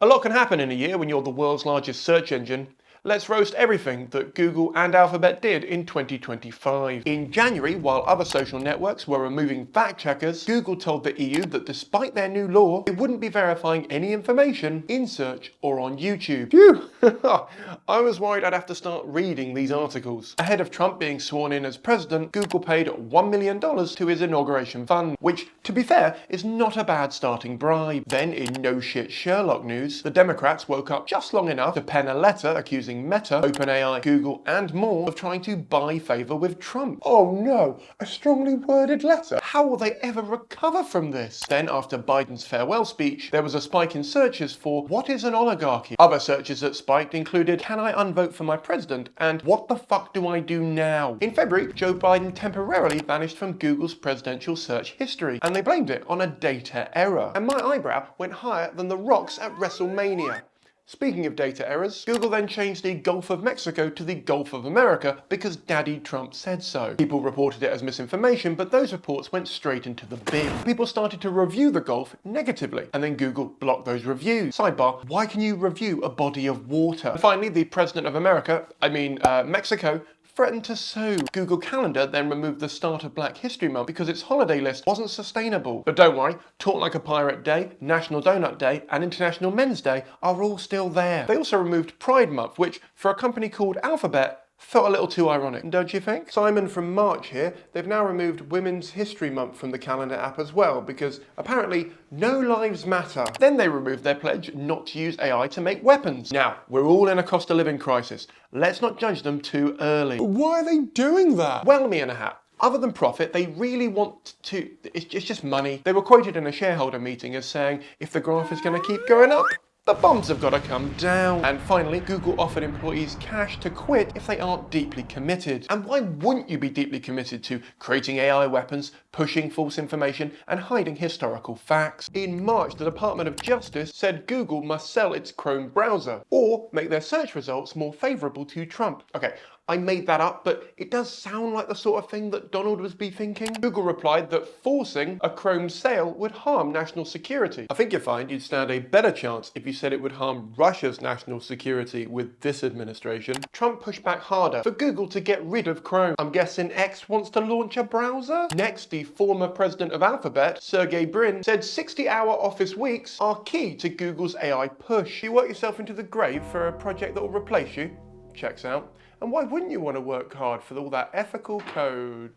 A lot can happen in a year when you're the world's largest search engine. Let's roast everything that Google and Alphabet did in 2025. In January, while other social networks were removing fact checkers, Google told the EU that despite their new law, it wouldn't be verifying any information in search or on YouTube. Phew! I was worried I'd have to start reading these articles. Ahead of Trump being sworn in as president, Google paid $1 million to his inauguration fund, which, to be fair, is not a bad starting bribe. Then, in no shit Sherlock news, the Democrats woke up just long enough to pen a letter accusing Meta, OpenAI, Google, and more of trying to buy favour with Trump. Oh no, a strongly worded letter. How will they ever recover from this? Then, after Biden's farewell speech, there was a spike in searches for what is an oligarchy? Other searches that spiked included, can I unvote for my president? And what the fuck do I do now? In February, Joe Biden temporarily vanished from Google's presidential search history, and they blamed it on a data error. And my eyebrow went higher than the rocks at WrestleMania. Speaking of data errors, Google then changed the Gulf of Mexico to the Gulf of America because Daddy Trump said so. People reported it as misinformation, but those reports went straight into the bin. People started to review the Gulf negatively, and then Google blocked those reviews. Sidebar, why can you review a body of water? And finally, the president of Mexico, threatened to sue. Google Calendar then removed the start of Black History Month because its holiday list wasn't sustainable. But don't worry, Talk Like a Pirate Day, National Donut Day, and International Men's Day are all still there. They also removed Pride Month, which, for a company called Alphabet, felt a little too ironic, don't you think? Simon from March here, they've now removed Women's History Month from the calendar app as well, because apparently no lives matter. Then they removed their pledge not to use AI to make weapons. Now, we're all in a cost of living crisis. Let's not judge them too early. Why are they doing that? Well, me and a hat. Other than profit, they really want to, it's just money. They were quoted in a shareholder meeting as saying, if the graph is going to keep going up, the bombs have got to come down. And finally, Google offered employees cash to quit if they aren't deeply committed. And why wouldn't you be deeply committed to creating AI weapons, pushing false information, and hiding historical facts? In March, the Department of Justice said Google must sell its Chrome browser or make their search results more favourable to Trump. Okay, I made that up, but it does sound like the sort of thing that Donald would be thinking. Google replied that forcing a Chrome sale would harm national security. I think you'll find you'd stand a better chance if you said it would harm Russia's national security with this administration. Trump pushed back harder for Google to get rid of Chrome. I'm guessing X wants to launch a browser? Next, the former president of Alphabet, Sergey Brin, said 60-hour office weeks are key to Google's AI push. You work yourself into the grave for a project that will replace you? Checks out. And why wouldn't you want to work hard for all that ethical code?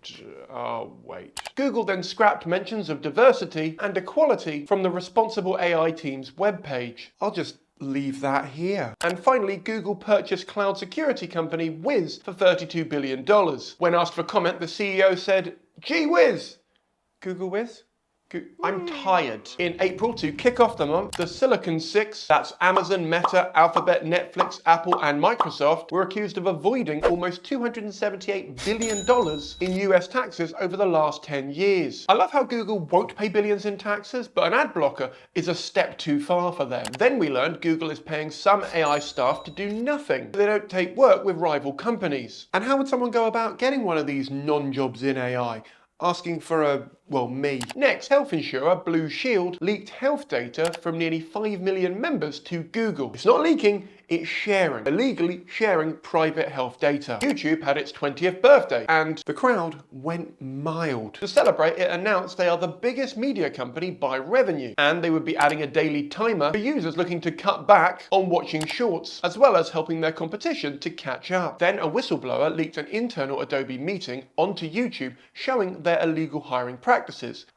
Oh, wait. Google then scrapped mentions of diversity and equality from the Responsible AI team's webpage. I'll just leave that here. And finally, Google purchased cloud security company Wiz for $32 billion. When asked for comment, the CEO said, gee whiz. Google Wiz? I'm tired. In April, to kick off the month, the Silicon Six, that's Amazon, Meta, Alphabet, Netflix, Apple, and Microsoft, were accused of avoiding almost $278 billion in US taxes over the last 10 years. I love how Google won't pay billions in taxes, but an ad blocker is a step too far for them. Then we learned Google is paying some AI staff to do nothing. They don't take work with rival companies. And how would someone go about getting one of these non-jobs in AI? Asking for me. Next, health insurer Blue Shield leaked health data from nearly 5 million members to Google. It's not leaking, it's sharing. Illegally sharing private health data. YouTube had its 20th birthday, and the crowd went mild. To celebrate, it announced they are the biggest media company by revenue, and they would be adding a daily timer for users looking to cut back on watching shorts, as well as helping their competition to catch up. Then a whistleblower leaked an internal Adobe meeting onto YouTube showing their illegal hiring practices,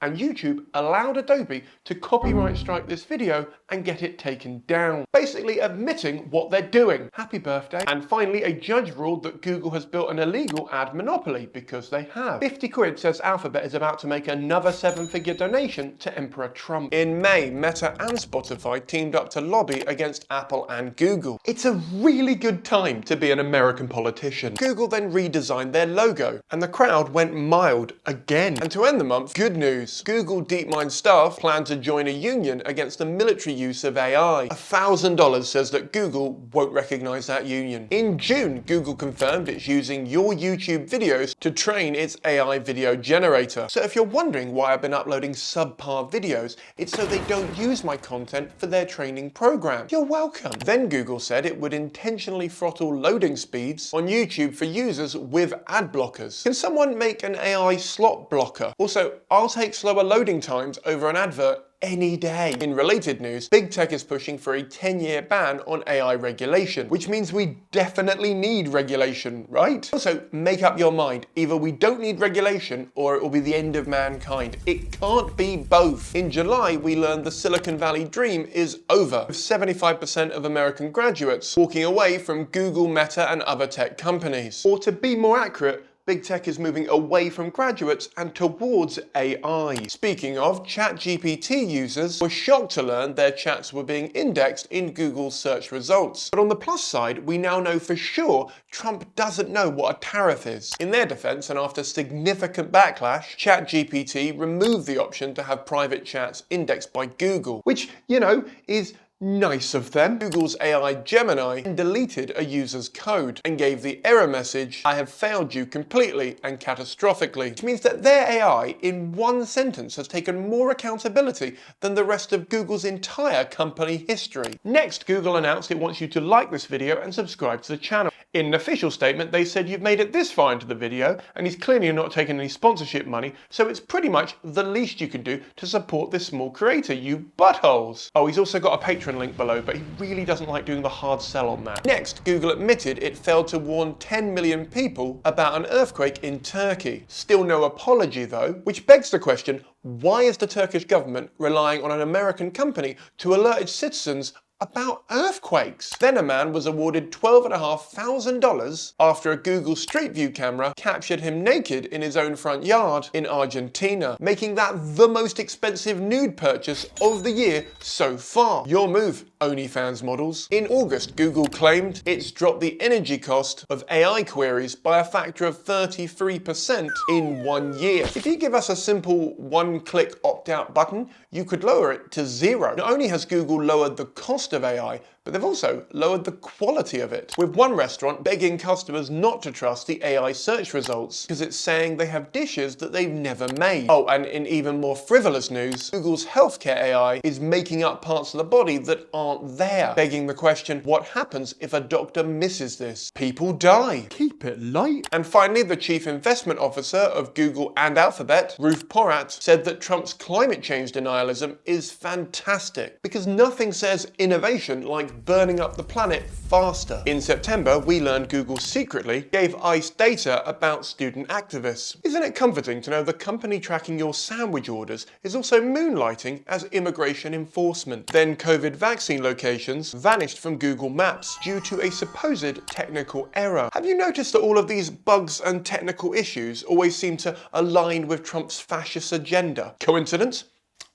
and YouTube allowed Adobe to copyright strike this video and get it taken down, basically admitting what they're doing. Happy birthday. And finally, a judge ruled that Google has built an illegal ad monopoly, because they have. 50 quid says Alphabet is about to make another 7-figure donation to Emperor Trump. In May, Meta and Spotify teamed up to lobby against Apple and Google. It's a really good time to be an American politician. Google then redesigned their logo, and the crowd went mild again. And to end the month, month. Good news. Google DeepMind staff plan to join a union against the military use of AI. $1,000 says that Google won't recognize that union. In June, Google confirmed it's using your YouTube videos to train its AI video generator. So if you're wondering why I've been uploading subpar videos, it's so they don't use my content for their training program. You're welcome. Then Google said it would intentionally throttle loading speeds on YouTube for users with ad blockers. Can someone make an AI slot blocker? Also, I'll take slower loading times over an advert any day. In related news, big tech is pushing for a 10-year ban on AI regulation, which means we definitely need regulation, right? Also, make up your mind. Either we don't need regulation or it will be the end of mankind. It can't be both. In July, we learned the Silicon Valley dream is over, with 75% of American graduates walking away from Google, Meta, and other tech companies. Or to be more accurate, big tech is moving away from graduates and towards AI. Speaking of, ChatGPT users were shocked to learn their chats were being indexed in Google's search results. But on the plus side, we now know for sure Trump doesn't know what a tariff is. In their defense, and after significant backlash, ChatGPT removed the option to have private chats indexed by Google, which, you know, is nice of them. Google's AI Gemini deleted a user's code and gave the error message, "I have failed you completely and catastrophically," which means that their AI in one sentence has taken more accountability than the rest of Google's entire company history. Next, Google announced it wants you to like this video and subscribe to the channel. In an official statement, they said you've made it this far into the video and he's clearly not taking any sponsorship money, so it's pretty much the least you can do to support this small creator, you buttholes. Oh, he's also got a Patreon link below, but he really doesn't like doing the hard sell on that. Next, Google admitted it failed to warn 10 million people about an earthquake in Turkey. Still no apology though, which begs the question, why is the Turkish government relying on an American company to alert its citizens about earthquakes? Then a man was awarded $12,500 after a Google Street View camera captured him naked in his own front yard in Argentina, making that the most expensive nude purchase of the year so far. Your move, OnlyFans models. In August, Google claimed it's dropped the energy cost of AI queries by a factor of 33% in 1 year. If you give us a simple one-click opt-out button, you could lower it to zero. Not only has Google lowered the cost of AI, but they've also lowered the quality of it, with one restaurant begging customers not to trust the AI search results because it's saying they have dishes that they've never made. Oh, and in even more frivolous news, Google's healthcare AI is making up parts of the body that aren't there, begging the question, what happens if a doctor misses this? People die. Keep it light. And finally, the chief investment officer of Google and Alphabet, Ruth Porat, said that Trump's climate change denialism is fantastic because nothing says innovation like burning up the planet faster. In September, we learned Google secretly gave ICE data about student activists. Isn't it comforting to know the company tracking your sandwich orders is also moonlighting as immigration enforcement? Then COVID vaccine locations vanished from Google Maps due to a supposed technical error. Have you noticed that all of these bugs and technical issues always seem to align with Trump's fascist agenda? Coincidence?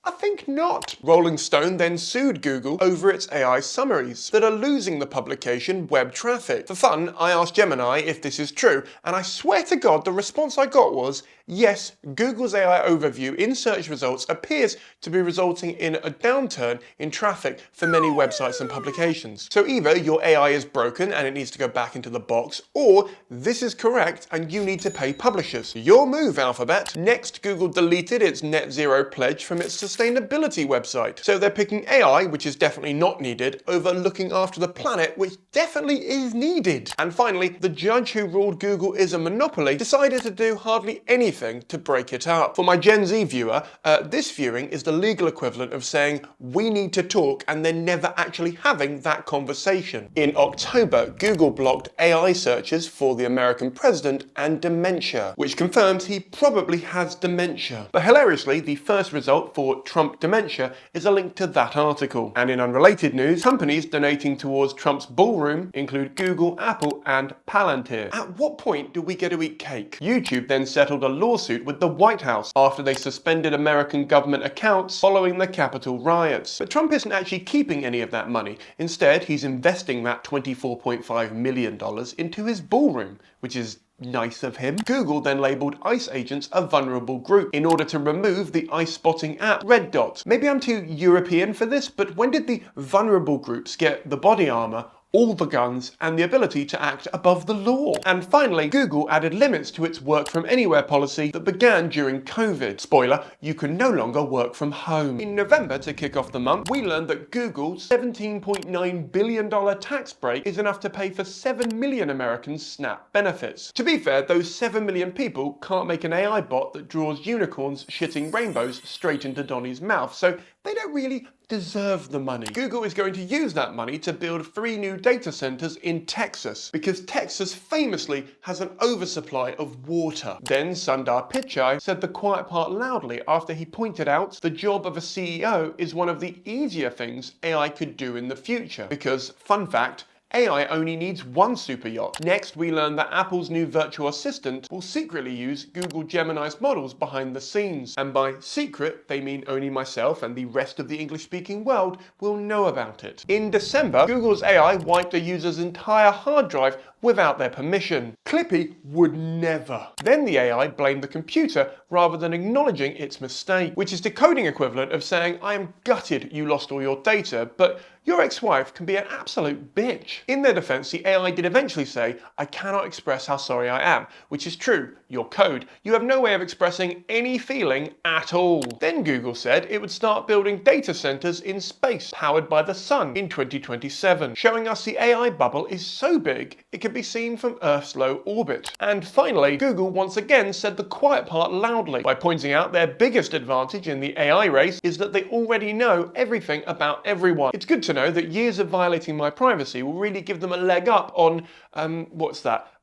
I think not. Rolling Stone then sued Google over its AI summaries that are losing the publication web traffic. For fun, I asked Gemini if this is true, and I swear to God the response I got was, yes, Google's AI overview in search results appears to be resulting in a downturn in traffic for many websites and publications. So either your AI is broken and it needs to go back into the box, or this is correct and you need to pay publishers. Your move, Alphabet. Next, Google deleted its net zero pledge from its sustainability website. So they're picking AI, which is definitely not needed, over looking after the planet, which definitely is needed. And finally, the judge who ruled Google is a monopoly decided to do hardly anything to break it up. For my Gen Z viewer, this viewing is the legal equivalent of saying we need to talk and then never actually having that conversation. In October, Google blocked AI searches for the American president and dementia, which confirms he probably has dementia. But hilariously, the first result for Trump dementia is a link to that article. And in unrelated news, companies donating towards Trump's ballroom include Google, Apple, and Palantir. At what point do we get to eat cake? YouTube then settled a lawsuit with the White House after they suspended American government accounts following the Capitol riots. But Trump isn't actually keeping any of that money. Instead, he's investing that $24.5 million into his ballroom, which is Nice of him. Google then labelled ICE agents a vulnerable group in order to remove the ICE spotting app Red Dot. Maybe I'm too European for this, but when did the vulnerable groups get the body armour, all the guns, and the ability to act above the law? And finally, Google added limits to its work from anywhere policy that began during COVID. Spoiler, you can no longer work from home. In November, to kick off the month, we learned that Google's $17.9 billion tax break is enough to pay for 7 million Americans' SNAP benefits. To be fair, those 7 million people can't make an AI bot that draws unicorns shitting rainbows straight into Donnie's mouth, so they don't really deserve the money. Google is going to use that money to build 3 new data centers in Texas, because Texas famously has an oversupply of water. Then Sundar Pichai said the quiet part loudly after he pointed out the job of a CEO is one of the easier things AI could do in the future, because, fun fact, AI only needs one super yacht. Next, we learned that Apple's new virtual assistant will secretly use Google Gemini's models behind the scenes. And by secret, they mean only myself and the rest of the English-speaking world will know about it. In December, Google's AI wiped a user's entire hard drive without their permission. Clippy would never. Then the AI blamed the computer rather than acknowledging its mistake, which is the coding equivalent of saying, I am gutted you lost all your data, but your ex-wife can be an absolute bitch. In their defense, the AI did eventually say, I cannot express how sorry I am, which is true, your code. You have no way of expressing any feeling at all. Then Google said it would start building data centers in space, powered by the sun, in 2027, showing us the AI bubble is so big, it can be seen from Earth's low orbit. And finally, Google once again said the quiet part loudly, by pointing out their biggest advantage in the AI race is that they already know everything about everyone. It's good to know that years of violating my privacy will really give them a leg up on,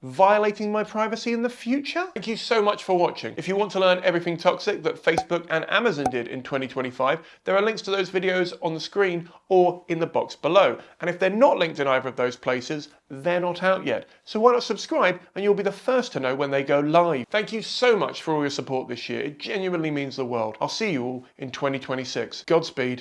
violating my privacy in the future? Thank you so much for watching. If you want to learn everything toxic that Facebook and Amazon did in 2025, there are links to those videos on the screen or in the box below. And if they're not linked in either of those places, they're not out yet. So why not subscribe and you'll be the first to know when they go live. Thank you so much for all your support this year. It genuinely means the world. I'll see you all in 2026. Godspeed.